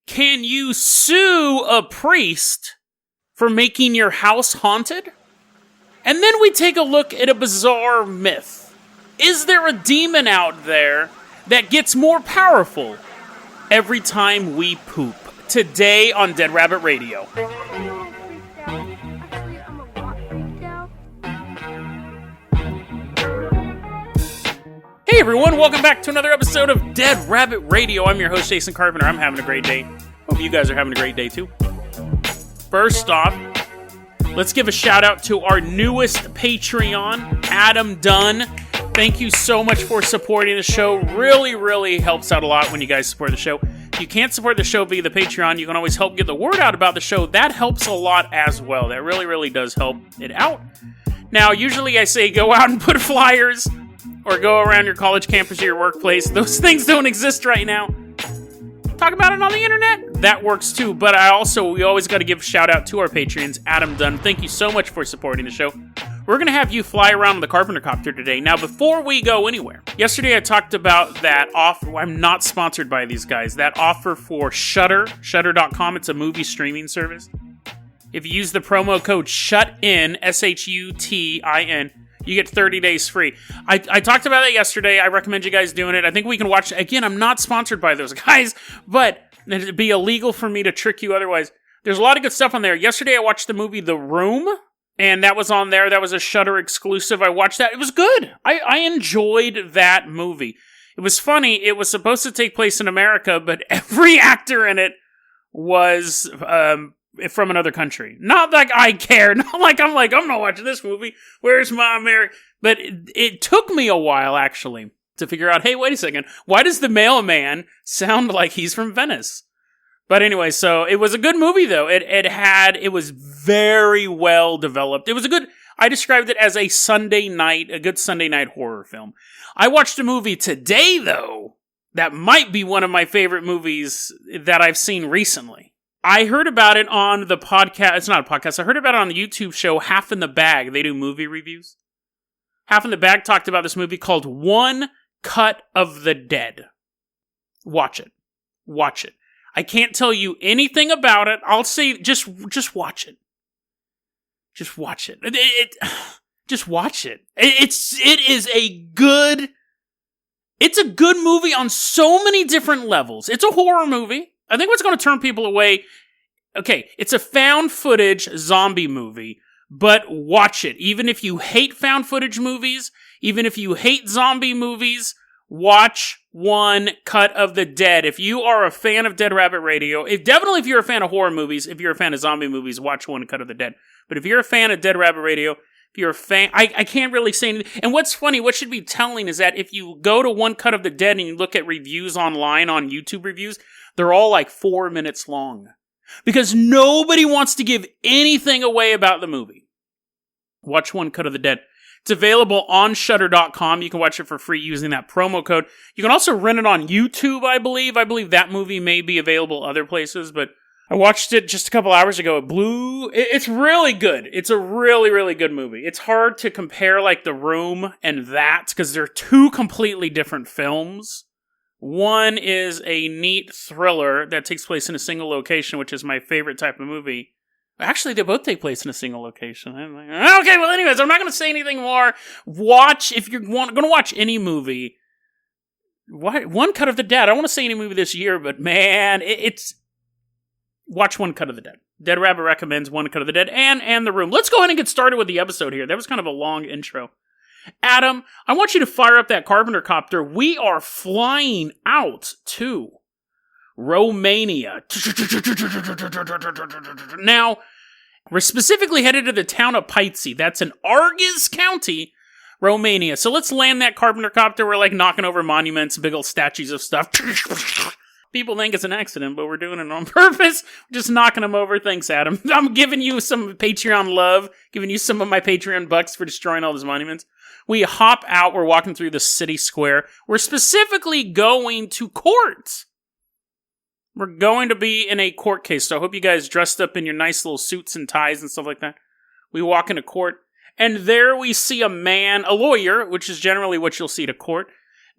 Can you sue a priest for making your house haunted? And then we take a look at a bizarre myth. Is there a demon out there that gets more powerful every time we poop? Today on Dead Rabbit Radio. Hey everyone, welcome back to another episode of Dead Rabbit Radio. I'm your host, Jason Carpenter. I'm having a great day. Hope you guys are having a great day too. First off, let's give a shout out to our newest Patreon, Adam Dunn. Thank you so much for supporting the show. Really helps out a lot when you guys support the show. If you can't support the show via the Patreon, you can always help get the word out about the show. That helps a lot as well. That really does help it out. Now, usually I say go out and put flyers or go around your college campus or your workplace. Those things don't exist right now. Talk about it on the internet. That works too. But we always got to give a shout out to our Patreons, Adam Dunn. Thank you so much for supporting the show. We're going to have you fly around in the Carpenter Copter today. Now, before we go anywhere, yesterday I talked about that offer. I'm not sponsored by these guys. That offer for Shudder, Shudder.com. It's a movie streaming service. If you use the promo code SHUTIN, SHUTIN, you get 30 days free. I talked about it yesterday. I recommend you guys doing it. I think we can watch. Again, I'm not sponsored by those guys, but it'd be illegal for me to trick you otherwise. There's a lot of good stuff on there. Yesterday, I watched the movie The Room, and that was on there. That was a Shudder exclusive. I watched that. It was good. I enjoyed that movie. It was funny. It was supposed to take place in America, but every actor in it was from another country. Not like I care. Not like I'm not watching this movie. Where's my America? But it took me a while, actually, to figure out, hey, wait a second. Why does the mailman sound like he's from Venice? But anyway, so it was a good movie, though. It was very well developed. I described it as a good Sunday night horror film. I watched a movie today, though, that might be one of my favorite movies that I've seen recently. I heard about it on the podcast. It's not a podcast. I heard about it on the YouTube show Half in the Bag. They do movie reviews. Half in the Bag talked about this movie called One Cut of the Dead. Watch it. Watch it. I can't tell you anything about it. I'll say just watch it. Just watch it. Just watch it. It's a good movie on so many different levels. It's a horror movie. I think what's going to turn people away, okay, it's a found footage zombie movie, but watch it. Even if you hate found footage movies, even if you hate zombie movies, watch One Cut of the Dead. If you are a fan of Dead Rabbit Radio, definitely if you're a fan of horror movies, if you're a fan of zombie movies, watch One Cut of the Dead. But if you're a fan of Dead Rabbit Radio, if you're a fan, I can't really say anything. And what's funny, what should be telling is that if you go to One Cut of the Dead and you look at reviews online on YouTube reviews, they're all like 4 minutes long. Because nobody wants to give anything away about the movie. Watch One Cut of the Dead. It's available on Shudder.com. You can watch it for free using that promo code. You can also rent it on YouTube, I believe. I believe that movie may be available other places, but I watched it just a couple hours ago. It's really good. It's a really good movie. It's hard to compare like The Room and that because they're two completely different films. One is a neat thriller that takes place in a single location, which is my favorite type of movie. Actually, they both take place in a single location. I'm like, okay, well, anyways, I'm not going to say anything more. Watch, if you're going to watch any movie, One Cut of the Dead. I don't want to say any movie this year, but man, watch One Cut of the Dead. Dead Rabbit recommends One Cut of the Dead and The Room. Let's go ahead and get started with the episode here. That was kind of a long intro. Adam, I want you to fire up that Carpenter Copter. We are flying out to Romania. Now, we're specifically headed to the town of Paitsy. That's in Argeș County, Romania. So let's land that Carpenter Copter. We're like knocking over monuments, big old statues of stuff. People think it's an accident, but we're doing it on purpose. We're just knocking them over. Thanks, Adam. I'm giving you some Patreon love, giving you some of my Patreon bucks for destroying all those monuments. We hop out. We're walking through the city square. We're specifically going to court. We're going to be in a court case. So I hope you guys dressed up in your nice little suits and ties and stuff like that. We walk into court, and there we see a man, a lawyer, which is generally what you'll see at a court,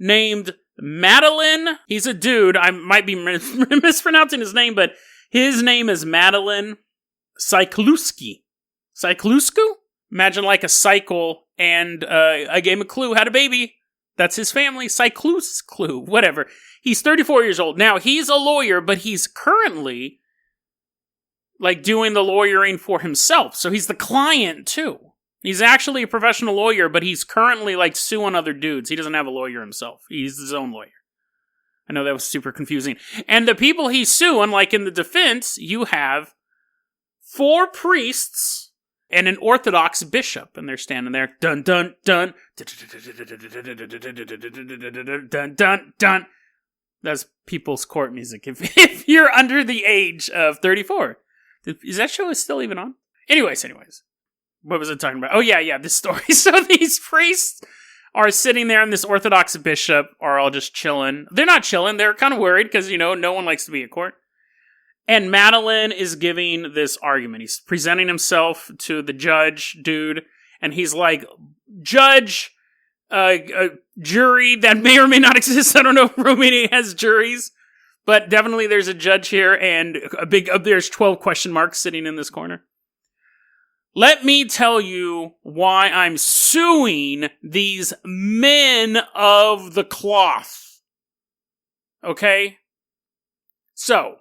named Madeline, he's a dude. I might be mispronouncing his name, but his name is Madeline Cyclusky. Cyclusku? Imagine like a cycle, and I gave him a clue, had a baby. That's his family. Cyclusku, whatever. He's 34 years old. Now, he's a lawyer, but he's currently like doing the lawyering for himself. So he's the client too. He's actually a professional lawyer, but he's currently like suing other dudes. He doesn't have a lawyer himself. He's his own lawyer. I know that was super confusing. And the people he's suing, like in the defense, you have 4 priests and an Orthodox bishop. And they're standing there. Dun, dun, dun. Dun, dun, dun. That's people's court music. If you're under the age of 34. Is that show still even on? Anyways. What was I talking about? Oh, yeah, this story. So these priests are sitting there, and this Orthodox bishop are all just chilling. They're not chilling. They're kind of worried because, no one likes to be in court. And Madeline is giving this argument. He's presenting himself to the judge, dude, and he's like, judge, a jury that may or may not exist. I don't know if Romania has juries. But definitely there's a judge here, and there's 12 question marks sitting in this corner. Let me tell you why I'm suing these men of the cloth. Okay? So,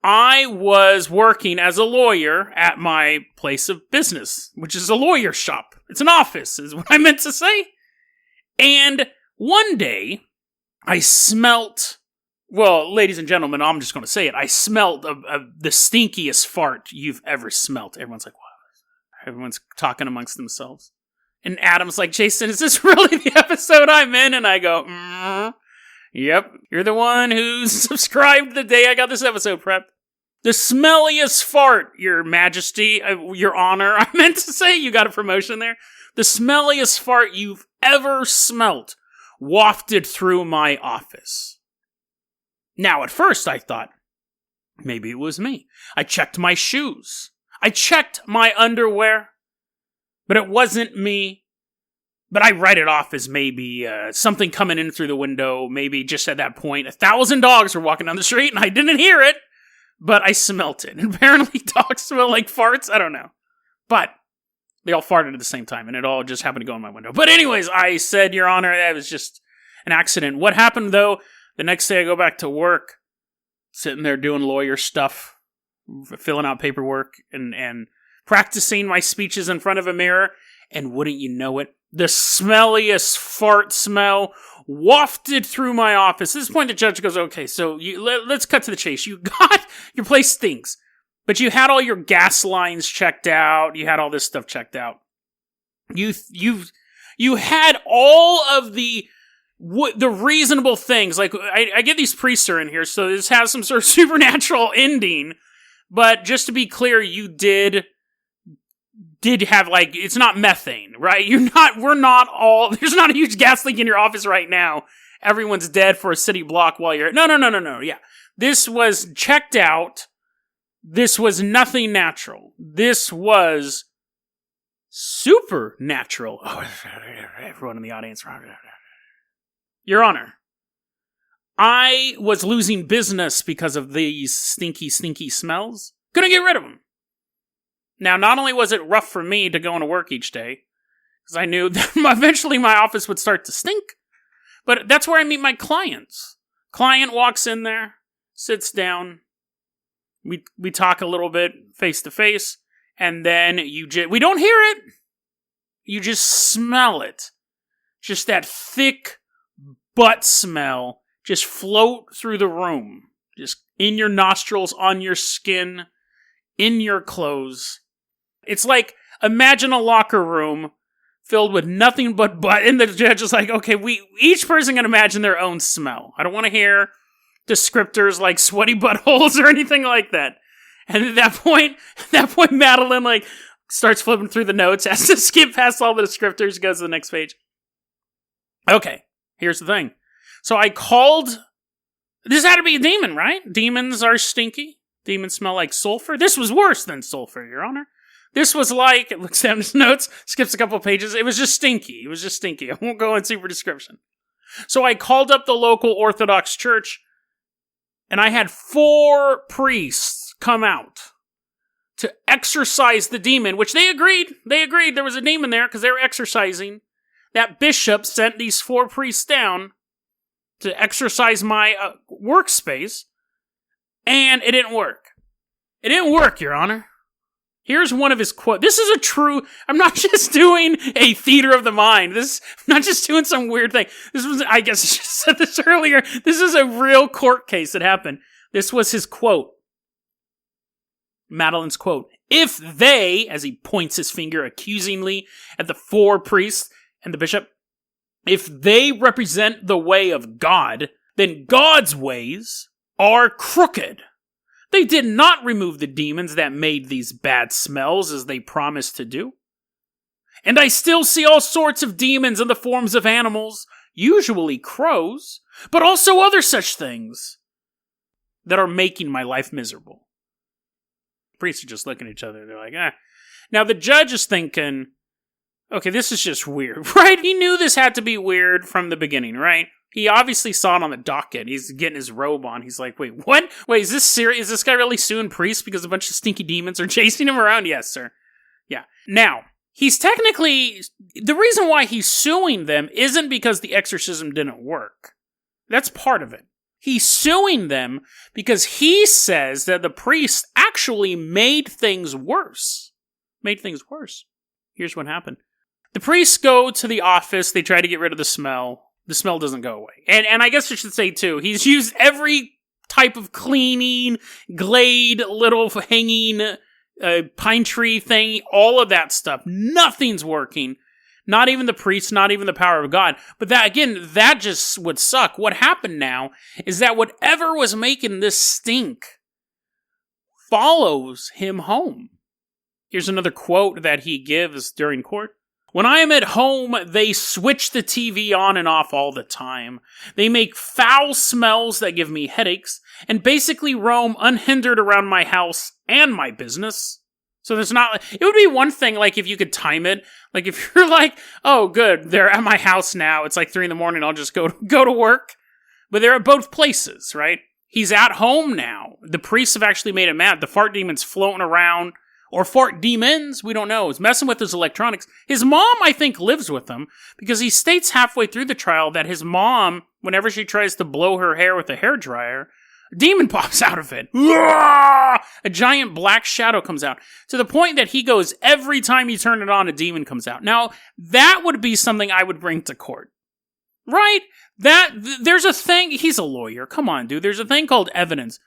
I was working as a lawyer at my place of business, which is a lawyer shop. It's an office, is what I meant to say. And one day, I smelt... Well, ladies and gentlemen, I'm just going to say it. I smelled the stinkiest fart you've ever smelt. Everyone's like, what? Everyone's talking amongst themselves. And Adam's like, Jason, is this really the episode I'm in? And I go, yep. You're the one who subscribed the day I got this episode prepped. The smelliest fart, your majesty, your honor. I meant to say you got a promotion there. The smelliest fart you've ever smelt wafted through my office. Now, at first, I thought, maybe it was me. I checked my shoes. I checked my underwear. But it wasn't me. But I write it off as maybe something coming in through the window. Maybe just at that point, 1,000 dogs were walking down the street and I didn't hear it. But I smelt it. And apparently dogs smell like farts. I don't know. But they all farted at the same time. And it all just happened to go in my window. But anyways, I said, Your Honor, that was just an accident. What happened, though? The next day I go back to work, sitting there doing lawyer stuff, filling out paperwork, and practicing my speeches in front of a mirror, and wouldn't you know it, the smelliest fart smell wafted through my office. At this point, the judge goes, okay, so let's cut to the chase. You got, your place stinks, but you had all your gas lines checked out, you had all this stuff checked out. You had all of the reasonable things, like, I get these priests are in here, so this has some sort of supernatural ending, but just to be clear, you did have, like, it's not methane, right? We're not all, there's not a huge gas leak in your office right now. Everyone's dead for a city block while you're, no, yeah. This was checked out. This was nothing natural. This was supernatural. Oh, everyone in the audience. Your Honor, I was losing business because of these stinky smells. Couldn't get rid of them. Now, not only was it rough for me to go into work each day, because I knew that eventually my office would start to stink, but that's where I meet my clients. Client walks in there, sits down, we talk a little bit face to face, and then we don't hear it, you just smell it. Just that thick butt smell just float through the room. Just in your nostrils, on your skin, in your clothes. It's like, imagine a locker room filled with nothing but butt. And the judge is like, okay, each person can imagine their own smell. I don't want to hear descriptors like sweaty buttholes or anything like that. And at that point, Madeline like starts flipping through the notes, has to skip past all the descriptors, goes to the next page. Okay. Here's the thing. So I called... This had to be a demon, right? Demons are stinky. Demons smell like sulfur. This was worse than sulfur, Your Honor. This was like... It looks down his notes, skips a couple pages. It was just stinky. I won't go in super description. So I called up the local Orthodox church, and I had 4 priests come out to exorcise the demon, which they agreed. They agreed there was a demon there because they were exorcising. That bishop sent these 4 priests down to exorcise my workspace, and it didn't work. It didn't work, Your Honor. Here's one of his quotes. This is a true... I'm not just doing a theater of the mind. I'm not just doing some weird thing. This was... I guess I should have said this earlier. This is a real court case that happened. This was his quote. Madeline's quote. If they, as he points his finger accusingly at the 4 priests and the bishop, if they represent the way of God, then God's ways are crooked. They did not remove the demons that made these bad smells as they promised to do. And I still see all sorts of demons in the forms of animals, usually crows, but also other such things that are making my life miserable. Priests are just looking at each other. They're like, ah. Now the judge is thinking, okay, this is just weird, right? He knew this had to be weird from the beginning, right? He obviously saw it on the docket. He's getting his robe on. He's like, wait, what? Wait, is this serious? Is this guy really suing priests because a bunch of stinky demons are chasing him around? Yes, sir. Yeah. Now, he's technically... The reason why he's suing them isn't because the exorcism didn't work. That's part of it. He's suing them because he says that the priests actually made things worse. Made things worse. Here's what happened. The priests go to the office. They try to get rid of the smell. The smell doesn't go away. And I guess I should say, too, he's used every type of cleaning, glade, little hanging pine tree thing, all of that stuff. Nothing's working. Not even the priest, not even the power of God. But that, again, that just would suck. What happened now is that whatever was making this stink follows him home. Here's another quote that he gives during court. When I am at home, they switch the TV on and off all the time. They make foul smells that give me headaches, and basically roam unhindered around my house and my business. So there's not... It would be one thing, like, if you could time it. Like, if you're like, oh, good, they're at my house now. It's like 3 a.m, I'll just go to work. But they're at both places, right? He's at home now. The priests have actually made him mad. The fart demon's floating around. Or fart demons, we don't know. He's messing with his electronics. His mom, I think, lives with him, because he states halfway through the trial that his mom, whenever she tries to blow her hair with a hairdryer, a demon pops out of it. A giant black shadow comes out, to the point that he goes, every time you turn it on, a demon comes out. Now, that would be something I would bring to court. Right? There's a thing, he's a lawyer, come on, dude. There's a thing called evidence.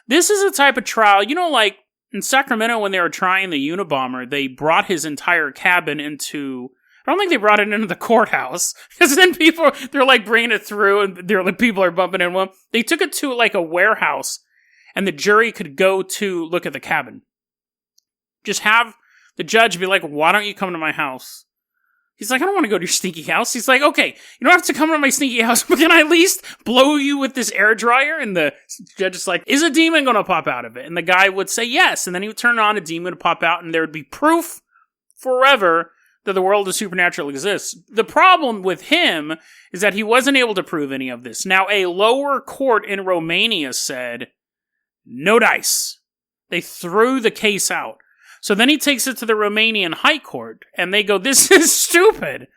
This is a type of trial, like, in Sacramento, when they were trying the Unabomber, they brought his entire cabin into... I don't think they brought it into the courthouse, because then they're like bringing it through, and people are bumping into them. They took it to like a warehouse, and the jury could go to look at the cabin. Just have the judge be like, why don't you come to my house? He's like, I don't want to go to your stinky house. He's like, okay, you don't have to come to my stinky house, but can I at least blow you with this air dryer? And the judge is like, is a demon going to pop out of it? And the guy would say yes. And then he would turn on, a demon would pop out, and there would be proof forever that the world of supernatural exists. The problem with him is that he wasn't able to prove any of this. Now, a lower court in Romania said, no dice. They threw the case out. So then he takes it to the Romanian High Court, and they go, this is stupid.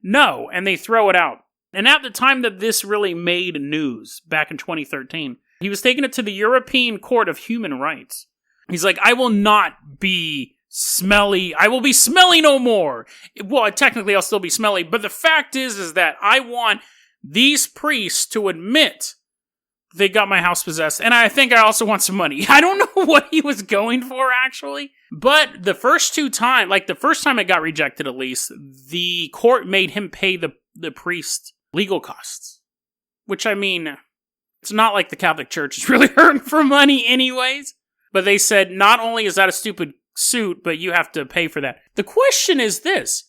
No, and they throw it out. And at the time that this really made news, back in 2013, he was taking it to the European Court of Human Rights. He's like, I will not be smelly. I will be smelly no more. Well, technically I'll still be smelly, but the fact is that I want these priests to admit they got my house possessed, and I think I also want some money. I don't know what he was going for, actually. But the first 2 times, like the first time it got rejected at least, the court made him pay the priest legal costs. Which, I mean, it's not like the Catholic Church is really hurting for money anyways. But they said, not only is that a stupid suit, but you have to pay for that. The question is this.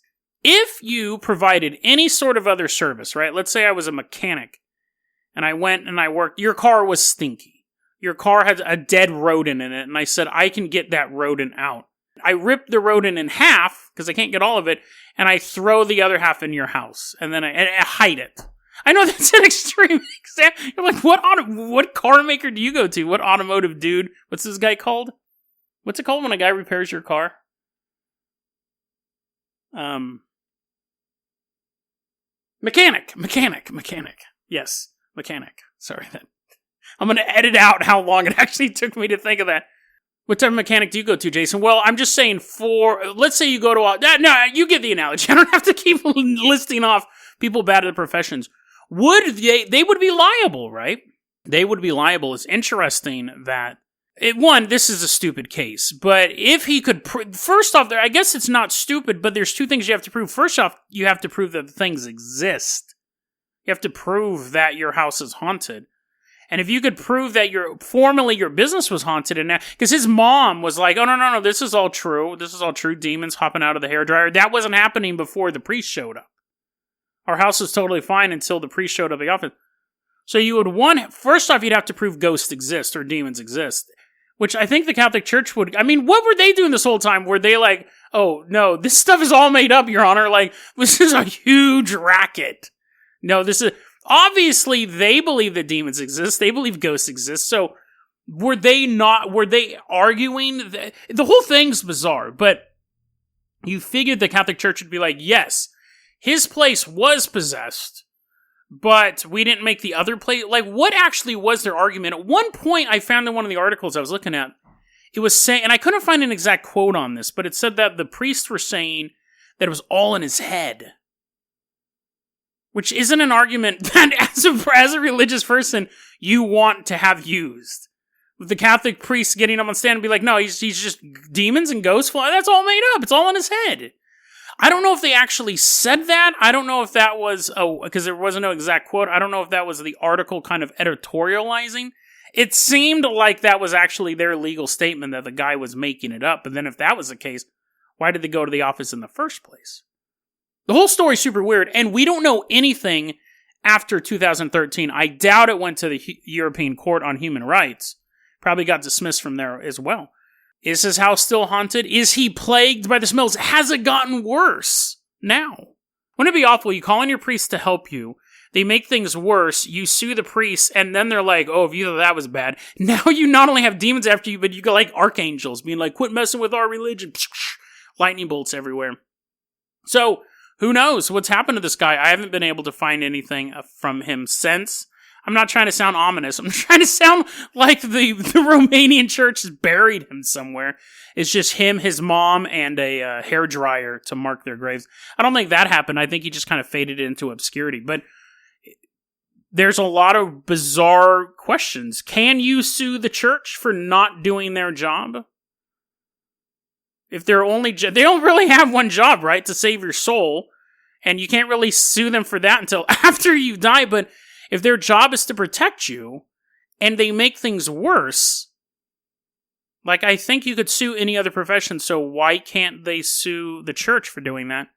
If you provided any sort of other service, right? Let's say I was a mechanic, and I went and I worked. Your car was stinky. Your car had a dead rodent in it, and I said, I can get that rodent out. I rip the rodent in half, because I can't get all of it, and I throw the other half in your house, and then I hide it. I know that's an extreme example. You're like, what car maker do you go to? What automotive dude? What's this guy called? What's it called when a guy repairs your car? Mechanic. Yes, mechanic. Sorry, I'm going to edit out how long it actually took me to think of that. What type of mechanic do you go to, Jason? Well, I'm just saying let's say you go to no, you get the analogy. I don't have to keep listing off people bad at the professions. They would be liable, right? They would be liable. It's interesting that, this is a stupid case, but if he could, first off, I guess it's not stupid, but there's two things you have to prove. First off, you have to prove that the things exist. You have to prove that your house is haunted. And if you could prove that formerly your business was haunted, and because his mom was like, oh, no, this is all true. This is all true. Demons hopping out of the hairdryer. That wasn't happening before the priest showed up. Our house was totally fine until the priest showed up at the office. So you would first off, you'd have to prove ghosts exist or demons exist, which I think the Catholic Church would. I mean, what were they doing this whole time? Were they like, oh, no, this stuff is all made up, Your Honor. Like, this is a huge racket. No, this is. Obviously, they believe that demons exist. They believe ghosts exist. So, were they arguing? The whole thing's bizarre, but you figured the Catholic Church would be like, yes, his place was possessed, but we didn't make the other place. Like, what actually was their argument? At one point, I found in one of the articles I was looking at, it was saying, and I couldn't find an exact quote on this, but it said that the priests were saying that it was all in his head. Which isn't an argument that, as a religious person, you want to have used. With the Catholic priest getting up on stand and be like, no, he's just demons and ghosts. That's all made up. It's all in his head. I don't know if they actually said that. I don't know if that was, because there wasn't no exact quote. I don't know if that was the article kind of editorializing. It seemed like that was actually their legal statement that the guy was making it up. But then if that was the case, why did they go to the office in the first place? The whole story's super weird, and we don't know anything after 2013. I doubt it went to the European Court on Human Rights. Probably got dismissed from there as well. Is his house still haunted? Is he plagued by the smells? Has it gotten worse now? Wouldn't it be awful? You call on your priest to help you. They make things worse. You sue the priest, and then they're like, oh, if you thought that was bad. Now you not only have demons after you, but you got like archangels being like, quit messing with our religion. Lightning bolts everywhere. So, who knows what's happened to this guy? I haven't been able to find anything from him since. I'm not trying to sound ominous. I'm trying to sound like the Romanian church has buried him somewhere. It's just him, his mom, and a hairdryer to mark their graves. I don't think that happened. I think he just kind of faded into obscurity. But there's a lot of bizarre questions. Can you sue the church for not doing their job? If they're they don't really have one job, right? To save your soul. And you can't really sue them for that until after you die. But if their job is to protect you, and they make things worse, like I think you could sue any other profession, so why can't they sue the church for doing that?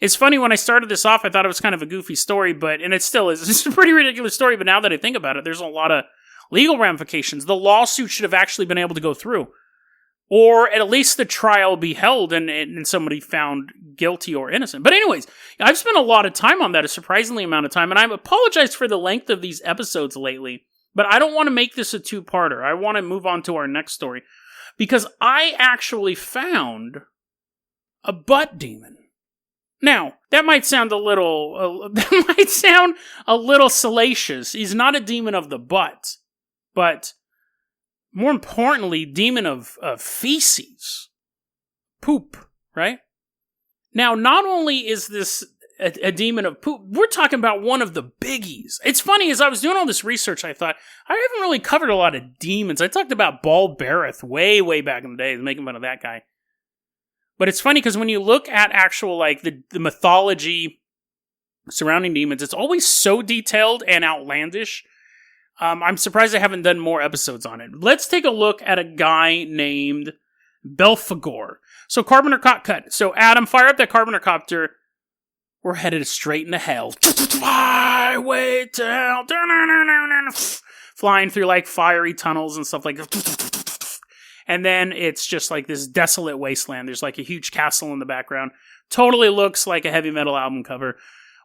It's funny, when I started this off, I thought it was kind of a goofy story, and it still is. It's a pretty ridiculous story, but now that I think about it, there's a lot of legal ramifications. The lawsuit should have actually been able to go through. Or at least the trial be held and somebody found guilty or innocent. But anyways, I've spent a lot of time on that, a surprisingly amount of time, and I apologize for the length of these episodes lately. But I don't want to make this a two-parter. I want to move on to our next story. Because I actually found a butt demon. Now, that might sound a little salacious. He's not a demon of the butt, but more importantly, demon of feces. Poop, right? Now, not only is this a demon of poop, we're talking about one of the biggies. It's funny, as I was doing all this research, I thought, I haven't really covered a lot of demons. I talked about Baal Bereth way back in the day, making fun of that guy. But it's funny, because when you look at actual, like, the mythology surrounding demons, it's always so detailed and outlandish. I'm surprised I haven't done more episodes on it. Let's take a look at a guy named Belphegor. So, Carpenter cut. So, Adam, fire up that Carpenter copter. We're headed straight into hell. Highway to hell. Flying through, like, fiery tunnels and stuff like that. And then it's just like this desolate wasteland. There's like a huge castle in the background. Totally looks like a heavy metal album cover.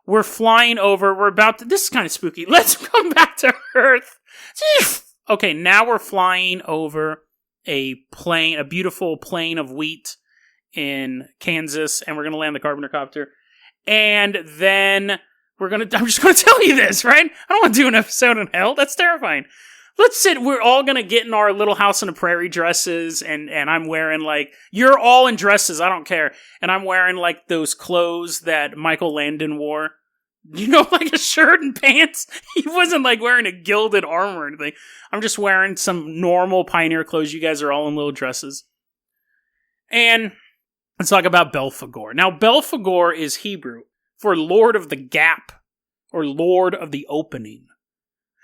we're flying over. This is kind of spooky. Let's come back to Earth. Okay, now we're flying over a beautiful plain of wheat in Kansas, and we're going to land the Carpenter Copter. And then I'm just going to tell you this, right? I don't want to do an episode in hell. That's terrifying. We're all going to get in our little house on the prairie dresses, and I'm wearing, like, you're all in dresses, I don't care. And I'm wearing, like, those clothes that Michael Landon wore. You know, like a shirt and pants. He wasn't, like, wearing a gilded armor or anything. I'm just wearing some normal Pioneer clothes. You guys are all in little dresses. And let's talk about Belphegor. Now, Belphegor is Hebrew for Lord of the Gap, or Lord of the Opening.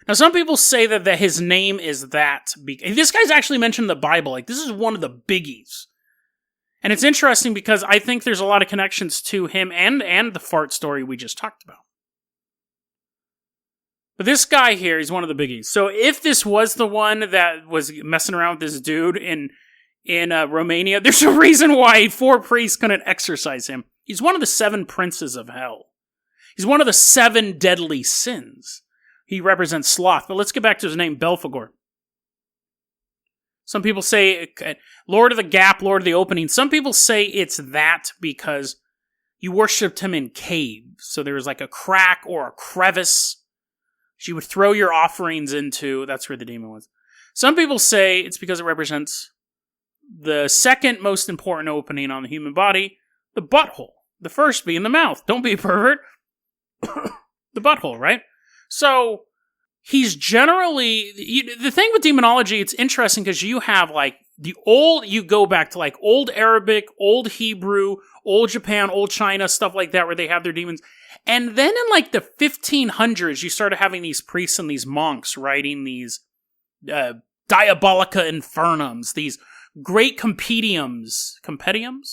Now, some people say that his name is that. This guy's actually mentioned in the Bible. Like, this is one of the biggies. And it's interesting because I think there's a lot of connections to him and the fart story we just talked about. But this guy here, he's one of the biggies. So if this was the one that was messing around with this dude in Romania, there's a reason why 4 priests couldn't exorcise him. He's one of the 7 princes of hell. He's one of the 7 deadly sins. He represents sloth. But let's get back to his name, Belphegor. Some people say Lord of the Gap, Lord of the Opening. Some people say it's that because you worshipped him in caves. So there was like a crack or a crevice you would throw your offerings into. That's where the demon was. Some people say it's because it represents the second most important opening on the human body, the butthole. The first being the mouth. Don't be a pervert. The butthole, right? So, he's generally... The thing with demonology, it's interesting because you have, like, you go back to, like, Old Arabic, Old Hebrew, Old Japan, Old China, stuff like that, where they have their demons. And then in, like, the 1500s, you started having these priests and these monks writing these Diabolica Infernums, these great compendiums,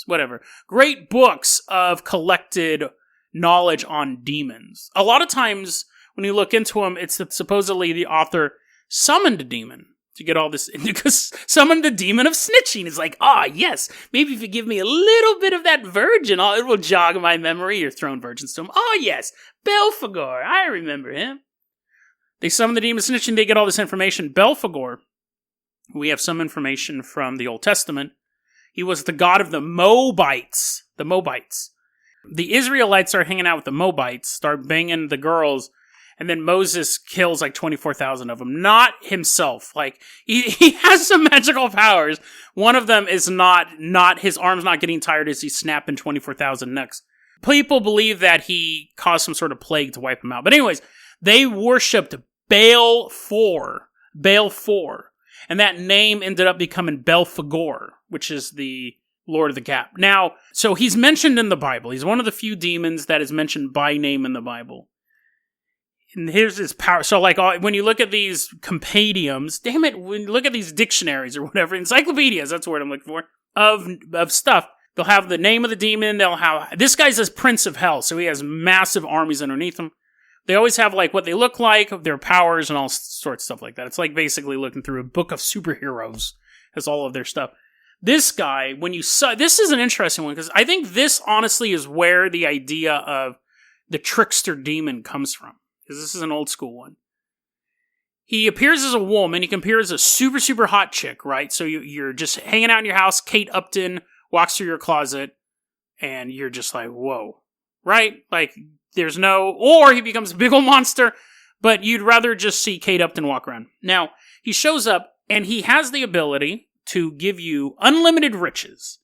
whatever, great books of collected knowledge on demons. A lot of times, when you look into them, it's that supposedly the author summoned a demon to get all this, because summoned the demon of snitching. It's like, yes, maybe if you give me a little bit of that virgin, it will jog my memory. You're throwing virgins to him. Yes, Belphegor, I remember him. They summon the demon of snitching, they get all this information. Belphegor, we have some information from the Old Testament. He was the god of the Moabites. The Israelites are hanging out with the Moabites, start banging the girls, and then Moses kills like 24,000 of them. Not himself. Like, he has some magical powers. One of them is not his arm's not getting tired as he's snapping 24,000 necks. People believe that he caused some sort of plague to wipe them out. But anyways, they worshipped Balfour. And that name ended up becoming Belphegor, which is the Lord of the Gap. Now, so he's mentioned in the Bible. He's one of the few demons that is mentioned by name in the Bible. And here's his power. So, like, when you look at these compendiums, when you look at these dictionaries or whatever, encyclopedias, that's the word I'm looking for, of stuff, they'll have the name of the demon, this guy's a prince of hell, so he has massive armies underneath him. They always have, like, what they look like, their powers, and all sorts of stuff like that. It's like basically looking through a book of superheroes. Has all of their stuff. This guy, this is an interesting one, because I think this, honestly, is where the idea of the trickster demon comes from. Because this is an old school one. He appears as a woman. He can appear as a super, super hot chick, right? So you're just hanging out in your house. Kate Upton walks through your closet, and you're just like, whoa. Right? Like, or he becomes a big old monster, but you'd rather just see Kate Upton walk around. Now, he shows up, and he has the ability to give you unlimited riches.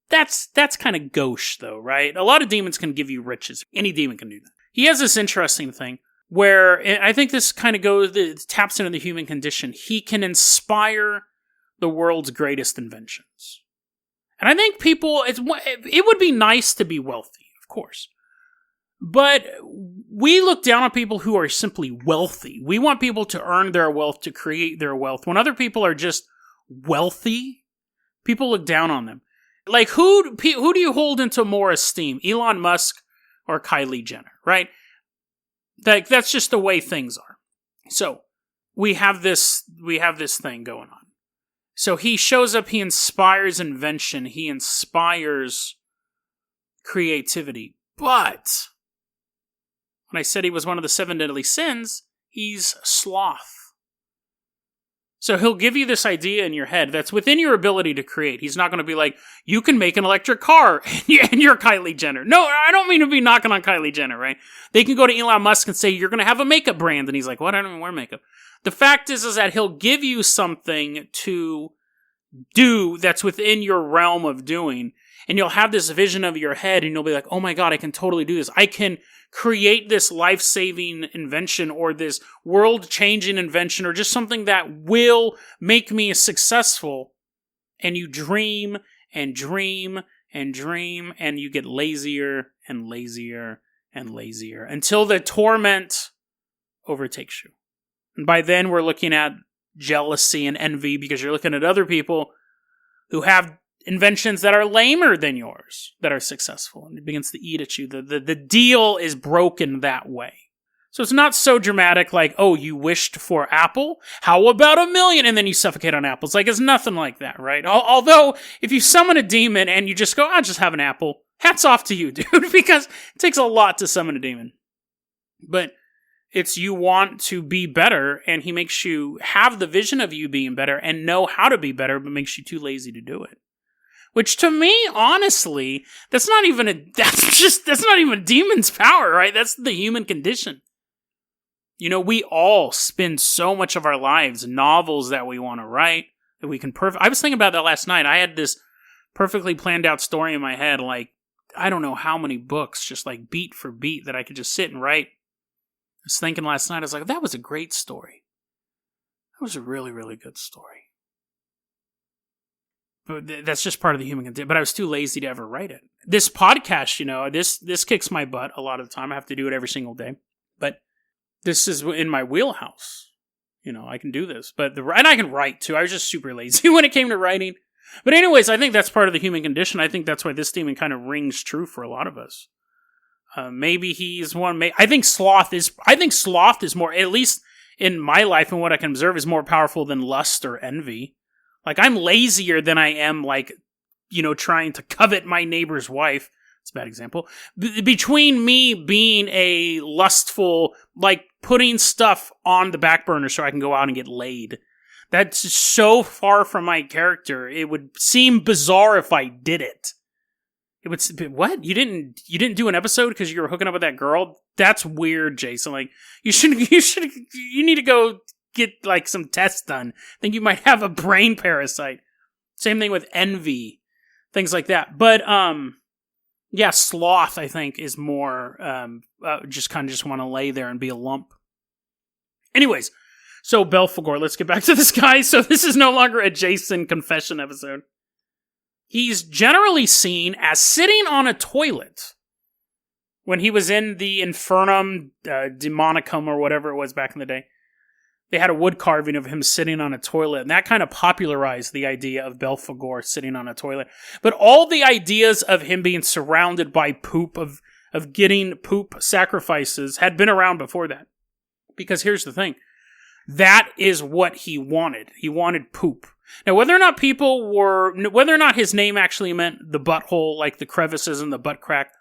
That's kind of gauche, though, right? A lot of demons can give you riches. Any demon can do that. He has this interesting thing where, I think this kind of taps into the human condition. He can inspire the world's greatest inventions. And I think it would be nice to be wealthy, of course. But we look down on people who are simply wealthy. We want people to earn their wealth, to create their wealth. When other people are just wealthy, people look down on them. Like, who do you hold into more esteem? Elon Musk or Kylie Jenner, right? Like, that's just the way things are. So, we have this thing going on. So he shows up, he inspires invention, he inspires creativity. But when I said he was one of the 7 deadly sins, he's sloth. So he'll give you this idea in your head that's within your ability to create. He's not going to be like, you can make an electric car, and you're Kylie Jenner. No, I don't mean to be knocking on Kylie Jenner, right? They can go to Elon Musk and say, you're going to have a makeup brand. And he's like, what? I don't even wear makeup. The fact is that he'll give you something to do that's within your realm of doing. And you'll have this vision of your head, and you'll be like, oh my God, I can totally do this. I can create this life-saving invention or this world-changing invention or just something that will make me successful. And you dream and dream and dream, and you get lazier and lazier and lazier until the torment overtakes you. And by then, we're looking at jealousy and envy because you're looking at other people who have inventions that are lamer than yours, that are successful, and it begins to eat at you. The deal is broken that way. So it's not so dramatic like, oh, you wished for apple? How about 1,000,000? And then you suffocate on apples. Like, it's nothing like that, right? Although, if you summon a demon and you just go, I'll just have an apple, hats off to you, dude, because it takes a lot to summon a demon. But it's you want to be better, and he makes you have the vision of you being better and know how to be better, but makes you too lazy to do it. Which to me, honestly, that's not even a demon's power, right? That's the human condition. You know, we all spend so much of our lives, novels that we want to write, that we can I was thinking about that last night. I had this perfectly planned out story in my head, like, I don't know how many books, just like beat for beat, that I could just sit and write. I was thinking last night, I was like, that was a great story. That was a really, really good story. But that's just part of the human condition. But I was too lazy to ever write it. This podcast, you know, this kicks my butt a lot of the time. I have to do it every single day. But this is in my wheelhouse. You know, I can do this. And I can write, too. I was just super lazy when it came to writing. But anyways, I think that's part of the human condition. I think that's why this demon kind of rings true for a lot of us. Maybe he's one. I think sloth is more, at least in my life and what I can observe, is more powerful than lust or envy. Like, I'm lazier than I am, like, you know, trying to covet my neighbor's wife. It's a bad example. Between me being a lustful, like, putting stuff on the back burner so I can go out and get laid. That's so far from my character. It would seem bizarre if I did it. It would, what? You didn't do an episode because you were hooking up with that girl? That's weird, Jason. Like, you need to go get, like, some tests done. I think you might have a brain parasite. Same thing with envy. Things like that. But, yeah, sloth, I think, is more, just want to lay there and be a lump. Anyways, so Belphegor, let's get back to this guy. So this is no longer a Jason confession episode. He's generally seen as sitting on a toilet. When he was in the Infernum, Demonicum, or whatever it was back in the day, they had a wood carving of him sitting on a toilet, and that kind of popularized the idea of Belphegor sitting on a toilet. But all the ideas of him being surrounded by poop, of getting poop sacrifices, had been around before that. Because here's the thing. That is what he wanted. He wanted poop. Now, whether or not his name actually meant the butthole, like the crevices and the butt crack,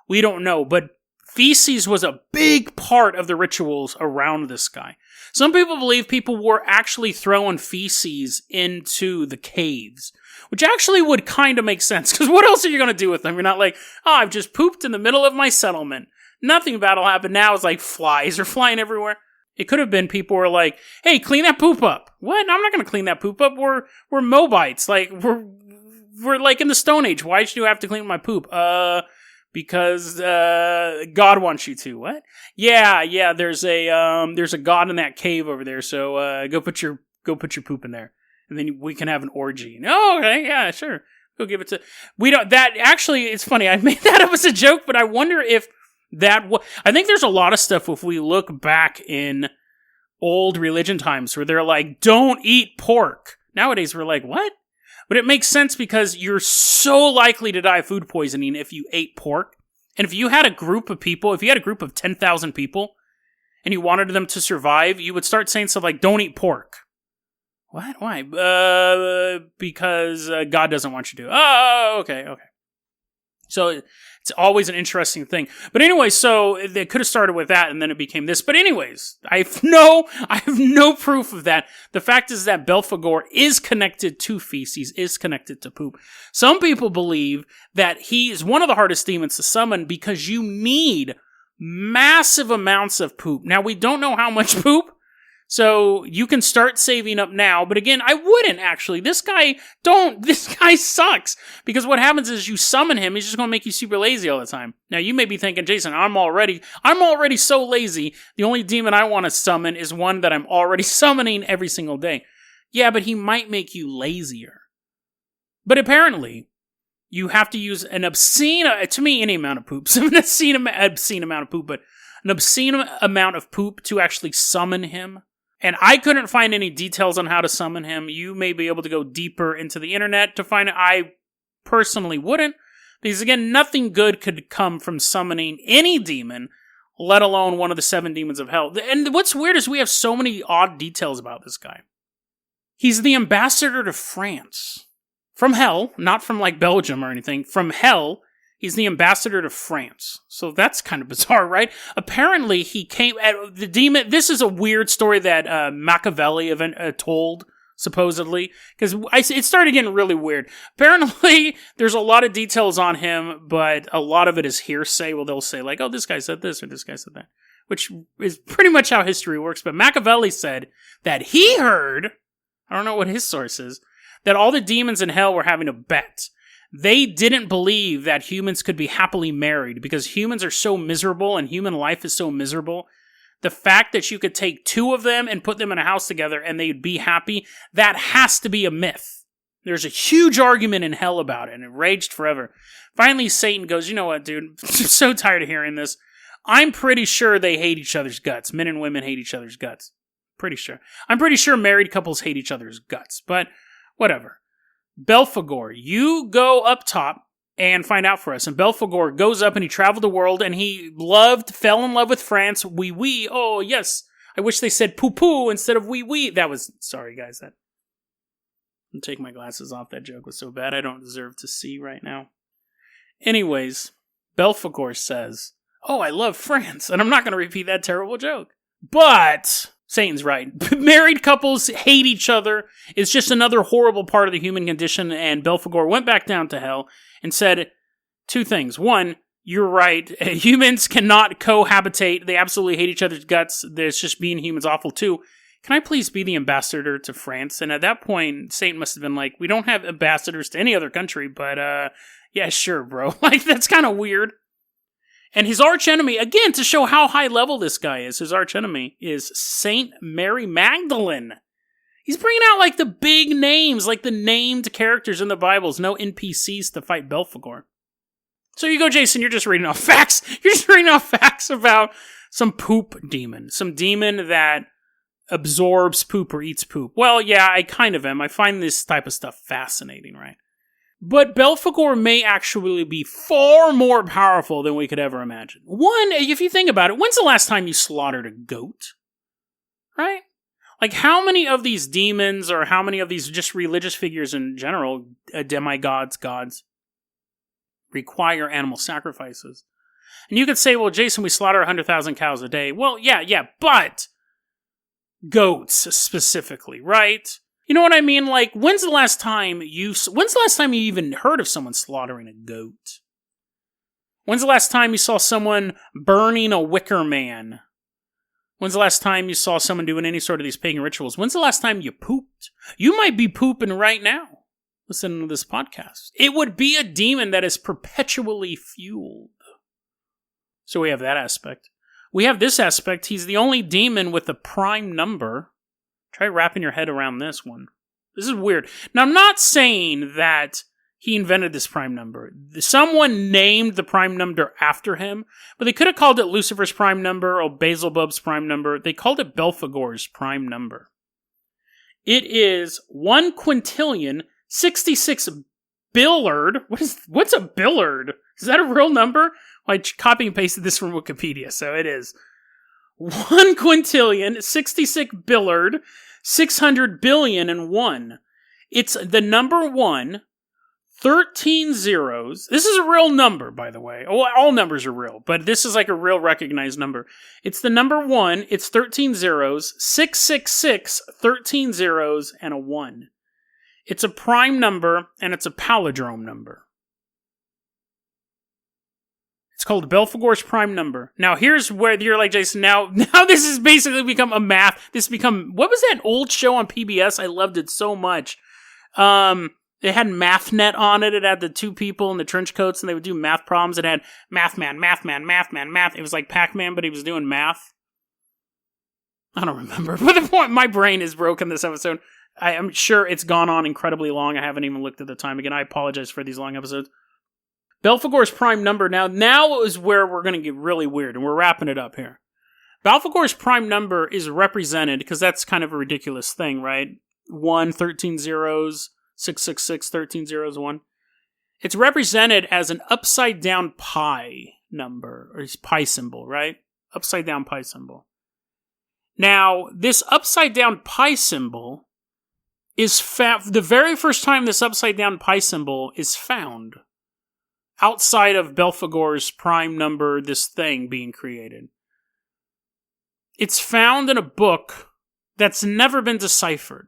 we don't know. But feces was a big part of the rituals around this guy. Some people believe people were actually throwing feces into the caves, which actually would kind of make sense, because what else are you going to do with them? You're not like, oh, I've just pooped in the middle of my settlement. Nothing bad will happen now. It's like flies are flying everywhere. It could have been people were like, hey, clean that poop up. What? I'm not going to clean that poop up. We're Moabites. Like, we're like in the Stone Age. Why should you have to clean my poop? Because God wants you to. What? Yeah. There's a God in that cave over there. So go put your poop in there, and then we can have an orgy. Oh, okay, yeah, sure. Go give it to. We don't. That actually, it's funny. I made that up as a joke, but I wonder if I think there's a lot of stuff if we look back in old religion times where they're like, don't eat pork. Nowadays we're like, what? But it makes sense because you're so likely to die of food poisoning if you ate pork. And if you had a group of people, if you had a group of 10,000 people and you wanted them to survive, you would start saying stuff like, don't eat pork. What? Why? Because God doesn't want you to. Oh, okay. So it's always an interesting thing. But anyway, so they could have started with that and then it became this. But anyways, I have no proof of that. The fact is that Belphegor is connected to feces, is connected to poop. Some people believe that he is one of the hardest demons to summon because you need massive amounts of poop. Now, we don't know how much poop, so you can start saving up now. But again, I wouldn't actually. This guy sucks. Because what happens is you summon him, he's just going to make you super lazy all the time. Now, you may be thinking, Jason, I'm already so lazy. The only demon I want to summon is one that I'm already summoning every single day. Yeah, but he might make you lazier. But apparently, you have to use an obscene, to me, any amount of poop. So an obscene amount of poop, but an obscene amount of poop to actually summon him. And I couldn't find any details on how to summon him. You may be able to go deeper into the internet to find it. I personally wouldn't. Because again, nothing good could come from summoning any demon, let alone one of the 7 demons of hell. And what's weird is we have so many odd details about this guy. He's the ambassador to France. From hell, not from like Belgium or anything. From hell, he's the ambassador to France. So that's kind of bizarre, right? Apparently, he came at the demon. This is a weird story that Machiavelli told, supposedly, because it started getting really weird. Apparently, there's a lot of details on him, but a lot of it is hearsay. Well, they'll say like, oh, this guy said this or this guy said that, which is pretty much how history works. But Machiavelli said that he heard, I don't know what his source is, that all the demons in hell were having a bet. They didn't believe that humans could be happily married because humans are so miserable and human life is so miserable. The fact that you could take 2 of them and put them in a house together and they'd be happy, that has to be a myth. There's a huge argument in hell about it, and it raged forever. Finally, Satan goes, you know what, dude? I'm so tired of hearing this. I'm pretty sure they hate each other's guts. Men and women hate each other's guts. Pretty sure. I'm pretty sure married couples hate each other's guts, but whatever. Belphegor, you go up top and find out for us. And Belphegor goes up and he traveled the world and he fell in love with France. Oui. Oh, yes. I wish they said poo-poo instead of oui. Sorry, guys. I'm taking my glasses off. That joke was so bad I don't deserve to see right now. Anyways, Belphegor says, oh, I love France. And I'm not going to repeat that terrible joke. But Satan's right. Married couples hate each other. It's just another horrible part of the human condition. And Belphegor went back down to hell and said 2 things. 1, you're right. Humans cannot cohabitate. They absolutely hate each other's guts. There's just being humans awful. 2, can I please be the ambassador to France? And at that point, Satan must have been like, we don't have ambassadors to any other country, but yeah, sure, bro. Like, that's kind of weird. And his archenemy, again, to show how high level this guy is, his archenemy is Saint Mary Magdalene. He's bringing out, like, the big names, like the named characters in the Bibles, no NPCs to fight Belphegor. So you go, Jason, you're just reading off facts. You're just reading off facts about some poop demon. Some demon that absorbs poop or eats poop. Well, yeah, I kind of am. I find this type of stuff fascinating, right? But Belphegor may actually be far more powerful than we could ever imagine. 1, if you think about it, when's the last time you slaughtered a goat? Right? Like, how many of these demons, or how many of these just religious figures in general, demigods, gods, require animal sacrifices? And you could say, well, Jason, we slaughter 100,000 cows a day. Well, yeah, but goats specifically, right? You know what I mean? Like, when's the last time you even heard of someone slaughtering a goat? When's the last time you saw someone burning a wicker man? When's the last time you saw someone doing any sort of these pagan rituals? When's the last time you pooped? You might be pooping right now, listening to this podcast. It would be a demon that is perpetually fueled. So we have that aspect. We have this aspect. He's the only demon with a prime number. Try wrapping your head around this one. This is weird. Now, I'm not saying that he invented this prime number. Someone named the prime number after him, but they could have called it Lucifer's prime number or Beelzebub's prime number. They called it Belphegor's prime number. It is 1,066 billard. What's a billard? Is that a real number? I copy and pasted this from Wikipedia, so it is 1,066 billard, 600 billion and 1. It's the number 1 13 zeros. This is a real number, by the way. Oh, all numbers are real, but this is like a real recognized number. It's the number 1, it's 13 zeros, 666, 13 zeros, and a 1. It's a prime number, and it's a palindrome number. It's called Belphegor's prime number. Now, here's where you're like, Jason, now this has basically become a math. What was that old show on PBS? I loved it so much. It had MathNet on it. It had the two people in the trench coats, and they would do math problems. It had Math. It was like Pac-Man, but he was doing math. I don't remember. But the point, my brain is broken this episode. I am sure it's gone on incredibly long. I haven't even looked at the time again. I apologize for these long episodes. Belphegor's prime number. Now is where we're going to get really weird, and we're wrapping it up here. Belphegor's prime number is represented, because that's kind of a ridiculous thing, right? 1, 13 zeros, 666, 13 zeros, 1. It's represented as an upside down pi number, or pi symbol, right? Upside down pi symbol. Now, this upside down pi symbol is the very first time this upside down pi symbol is found outside of Belphegor's prime number, this thing being created. It's found in a book that's never been deciphered,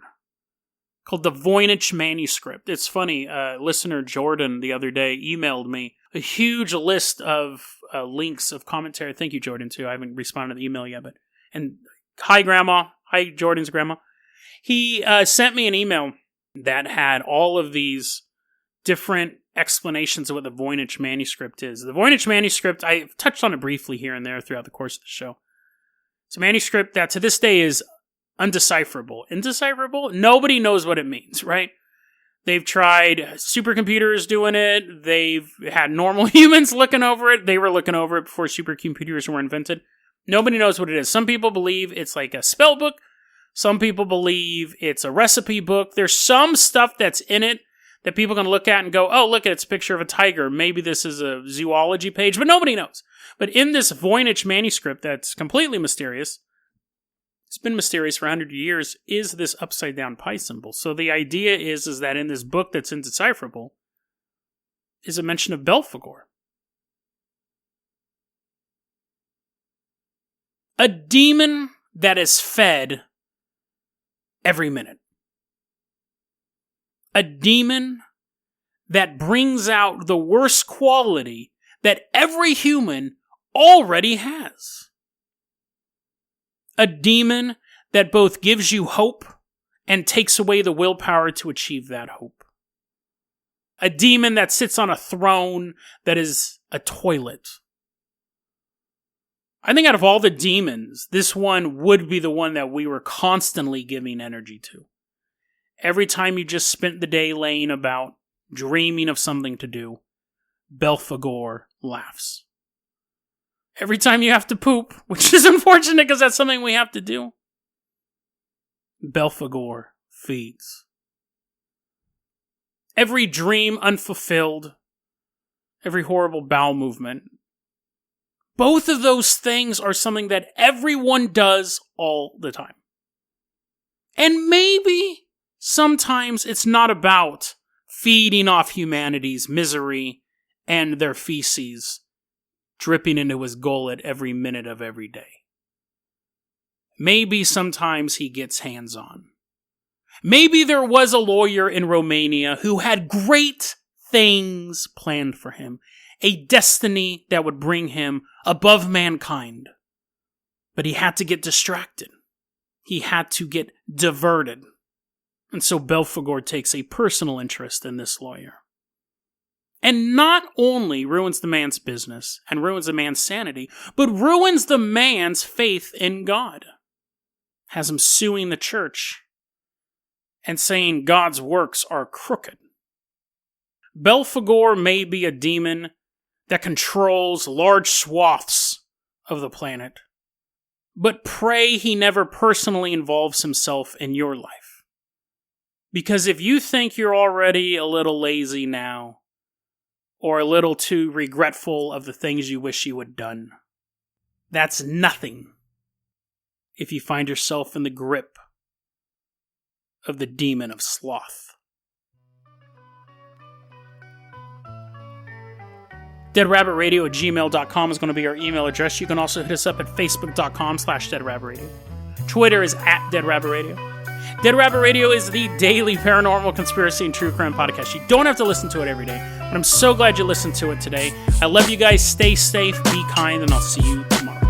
called the Voynich manuscript. It's funny, listener Jordan the other day emailed me a huge list of links of commentary. Thank you, Jordan, too. I haven't responded to the email yet, and hi, Grandma. Hi, Jordan's grandma. He sent me an email that had all of these different explanations of what the Voynich manuscript is. The Voynich manuscript, I touched on it briefly here and there throughout the course of the show. It's a manuscript that to this day is undecipherable. Indecipherable? Nobody knows what it means, right? They've tried supercomputers doing it. They've had normal humans looking over it. They were looking over it before supercomputers were invented. Nobody knows what it is. Some people believe it's like a spell book. Some people believe it's a recipe book. There's some stuff that's in it that people can look at and go, oh, look, it's a picture of a tiger. Maybe this is a zoology page, but nobody knows. But in this Voynich manuscript that's completely mysterious, it's been mysterious for 100 years, is this upside-down pi symbol. So the idea is that in this book that's indecipherable is a mention of Belphegor. A demon that is fed every minute. A demon that brings out the worst quality that every human already has. A demon that both gives you hope and takes away the willpower to achieve that hope. A demon that sits on a throne that is a toilet. I think out of all the demons, this one would be the one that we were constantly giving energy to. Every time you just spent the day laying about, dreaming of something to do, Belphegor laughs. Every time you have to poop, which is unfortunate because that's something we have to do, Belphegor feeds. Every dream unfulfilled, every horrible bowel movement, both of those things are something that everyone does all the time. And maybe sometimes it's not about feeding off humanity's misery and their feces dripping into his gullet every minute of every day. Maybe sometimes he gets hands-on. Maybe there was a lawyer in Romania who had great things planned for him, a destiny that would bring him above mankind. But he had to get distracted. He had to get diverted. And so Belphegor takes a personal interest in this lawyer. And not only ruins the man's business and ruins the man's sanity, but ruins the man's faith in God. Has him suing the church and saying God's works are crooked. Belphegor may be a demon that controls large swaths of the planet, but pray he never personally involves himself in your life. Because if you think you're already a little lazy now, or a little too regretful of the things you wish you had done, that's nothing if you find yourself in the grip of the demon of sloth. deadrabbitradio@gmail.com is going to be our email address. You can also hit us up at facebook.com/deadrabbitradio. Twitter is @deadrabbitradio. Dead Rabbit Radio is the daily paranormal conspiracy and true crime podcast. You don't have to listen to it every day, but I'm so glad you listened to it today. I love you guys. Stay safe, be kind, and I'll see you tomorrow.